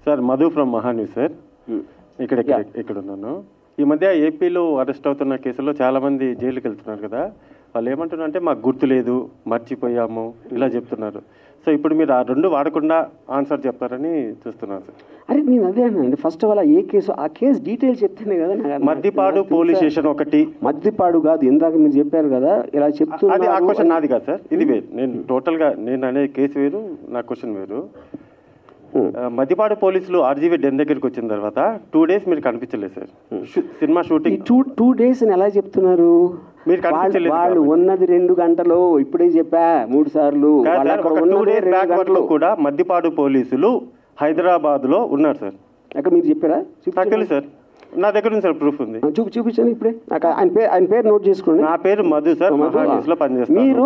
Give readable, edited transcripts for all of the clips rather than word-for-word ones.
Sir Madhu from Maha News sir. ఇక్కడ ఉన్నాను. ఈ మధ్య ఏపీలో అరెస్ట్ అవుతున్న కేసుల్లో చాలామంది జైలుకి వెళ్తున్నారు కదా, వాళ్ళు ఏమంటున్నారు అంటే మాకు గుర్తు లేదు, మర్చిపోయాము ఇలా చెప్తున్నారు. సో ఇప్పుడు మీరు ఆ రెండు వాడకుండా ఆన్సర్ చెప్తారని చూస్తున్నారు సార్. అరే నేను అదే అన్నానండి, ఫస్ట్ ఆఫ్ ఆల్ ఏ కేసు ఆ కేసు డీటెయిల్స్ చెప్తేనే కదా. మద్దిపాడు పోలీస్ స్టేషన్ ఒకటి. మద్దిపాడు కాదు, ఇందాక మీరు చెప్పారు కదా ఇలా చెప్తున్నారు. అది ఆ క్వశ్చన్ నాది కాదు సార్, ఇది వేరు. నేను టోటల్గా నేను అనే కేసు వేరు, నా క్వశ్చన్ వేరు. మద్దిపాడు పోలీసులు ఆర్జీవీ డెన్ దగ్గరికి వచ్చిన తర్వాత 2 days మీరు కనిపించలేదు సార్. సినిమా షూటింగ్ 2 days అని ఎలా చెప్తున్నారు? మీరు కనిపించలేదు. వాళ్ళు ఉన్నది 2 గంటలు, ఇప్పుడే చెప్పా 3 సార్లు. 2 days బ్యాక్ వరకు కూడా మద్దిపాడు పోలీసులు హైదరాబాద్ లో ఉన్నారు సార్. అక్కడ మీరు చెప్పారా? నాకు తెలుసు సార్, నా దగ్గర ఉంది సార్, ప్రూఫ్ ఉంది. చూపించండి ఇప్పుడే. ఆయన పేరు నోట్ చేసుకోండి. నా పేరు మధు సార్, మహాన్యూస్ లో పనిచేస్తాను. మీరు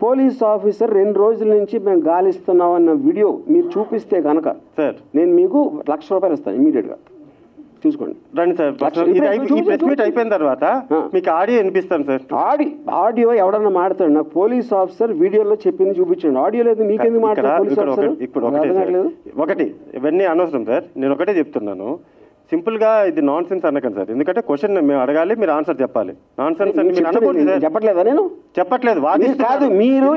పోలీస్ ఆఫీసర్ 2 రోజుల నుంచి మేము గాలిస్తున్నాం అన్న వీడియో మీరు చూపిస్తే కనుక సార్ నేను మీకు ₹1,00,000 ఇస్తాను ఇమీడియట్ గా. చూసుకోండి, రండి సార్. ఈ ప్రెస్ మీట్ అయిపోయిన తర్వాత మీకు ఆడియో వినిపిస్తాను సార్. ఆడియో ఎవడన్నా మాట్లాడు, నాకు పోలీస్ ఆఫీసర్ వీడియోలో చెప్పింది చూపించండి. ఆడియో లేదు మీకెందుకు మాట్లాడారు? ఇప్పుడు ఒకటి ఇవన్నీ అనవసరం సార్, నేను ఒకటే చెప్తున్నాను. సింపుల్ గా ఇది నాన్ సెన్స్ అనకండి సార్, ఎందుకంటే క్వశ్చన్ మేము అడగాలి, మీరు ఆన్సర్ చెప్పాలి. నాన్ సెన్స్ అని మీరు అనకూడదు సార్. చెప్పట్లేదా? నేను చెప్పట్లేదు కాదు, మీరు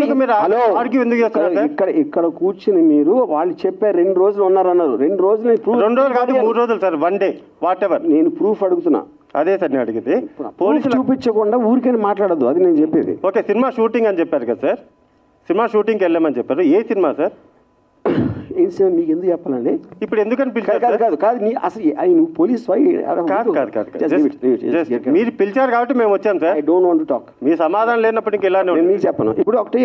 ఇక్కడ కూర్చుని మీరు వాళ్ళు చెప్పారు 2 రోజులు ఉన్నారన్నారు. 2 రోజులు 2 రోజులు కాదు, 3 రోజులు సార్, 1 day వాట్ ఎవర్. నేను ప్రూఫ్ అడుగుతున్నా. అదే సార్ నేను అడిగింది. పోలీసులు చూపించకుండా ఊరికైనా మాట్లాడద్దు, అది నేను చెప్పేది. ఓకే, సినిమా షూటింగ్ అని చెప్పారు కదా సార్, సినిమా షూటింగ్కి వెళ్ళామని చెప్పారు. ఏ సినిమా సార్? ఏం సినిమా మీకు ఎందుకు చెప్పాలండి? ఇప్పుడు ఎందుకని పిలిచారు? అసలు నువ్వు పోలీస్ మీరు పిలిచారు కాబట్టి మేము వచ్చాం sir. I don't want to talk. మీ సమాధానం లేనప్పటికీ ఇలానే నేను మీకు చెప్పను. ఇప్పుడు ఒకటే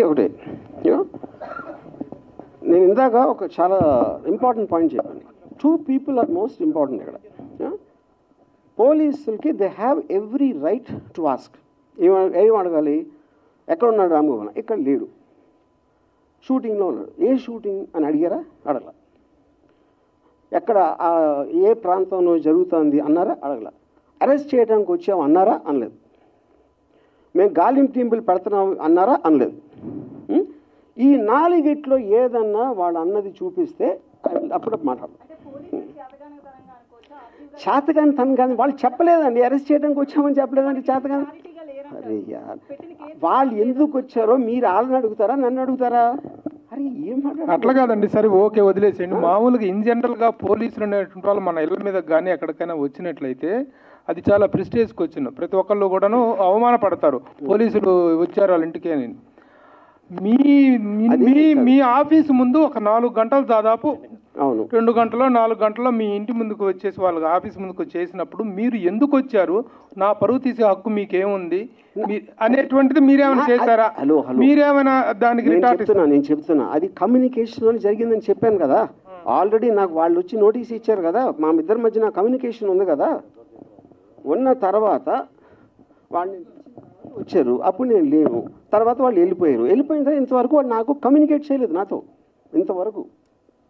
నేను ఇందాక ఒక చాలా ఇంపార్టెంట్ పాయింట్ చెప్పాను. 2 people ఆర్ మోస్ట్ ఇంపార్టెంట్ ఇక్కడ. పోలీసులకి they have every right to ask. ఏం అడగాలి? ఎక్కడ ఉన్నాడు రామ్గోపాల్? ఇక్కడ లేడు, షూటింగ్లో ఉన్నాడు. ఏ షూటింగ్ అని అడిగారా? అడగల. ఎక్కడ ఏ ప్రాంతంలో జరుగుతుంది అన్నారా? అడగల. అరెస్ట్ చేయడానికి వచ్చాము అన్నారా? అనలేదు. మేము గాలింపు టీంపులు పెడుతున్నాం అన్నారా? అనలేదు. ఈ 4 ఏదన్నా వాళ్ళు అన్నది చూపిస్తే అప్పుడు మాట్లాడతాం. చేతగాని తను కానీ వాళ్ళు చెప్పలేదండి, అరెస్ట్ చేయడానికి వచ్చామని చెప్పలేదండి. చేతగాని అరే యార్, వాళ్ళు ఎందుకు వచ్చారో మీరు వాళ్ళని అడుగుతారా, నన్ను అడుగుతారా? అరే ఏం అట్లా కాదండి. సరే ఓకే, వదిలేసేయండి. మామూలుగా ఇన్ జనరల్గా పోలీసులు అనేటువంటి వాళ్ళు మన ఇళ్ళ మీద కానీ ఎక్కడికైనా వచ్చినట్లయితే అది చాలా ప్రెస్టేజ్ క్వశ్చన్. ప్రతి ఒక్కళ్ళు కూడాను అవమానపడతారు, పోలీసులు వచ్చారు వాళ్ళ ఇంటికి అని. మీ ఆఫీసు ముందు ఒక 4 గంటలు దాదాపు 2 గంటలో 4 గంటలో మీ ఇంటి ముందుకు వచ్చేసి వాళ్ళ ఆఫీస్ ముందుకు వచ్చేసినప్పుడు మీరు ఎందుకు వచ్చారు, నా పరువు తీసే హక్కు మీకేముంది అనేటువంటిది మీరేమైనా చేశారా? మీరేమైనా దానికి నేను చెప్తున్నా అది కమ్యూనికేషన్ జరిగిందని చెప్పాను కదా. ఆల్రెడీ నాకు వాళ్ళు వచ్చి నోటీస్ ఇచ్చారు కదా, మా ఇద్దరి మధ్యన కమ్యూనికేషన్ ఉంది కదా. ఉన్న తర్వాత వాళ్ళు వచ్చారు, అప్పుడు నేను లేను. తర్వాత వాళ్ళు వెళ్ళిపోయిన తర్వాత ఇంతవరకు వాళ్ళు నాకు కమ్యూనికేట్ చేయలేదు నాతో ఇంతవరకు.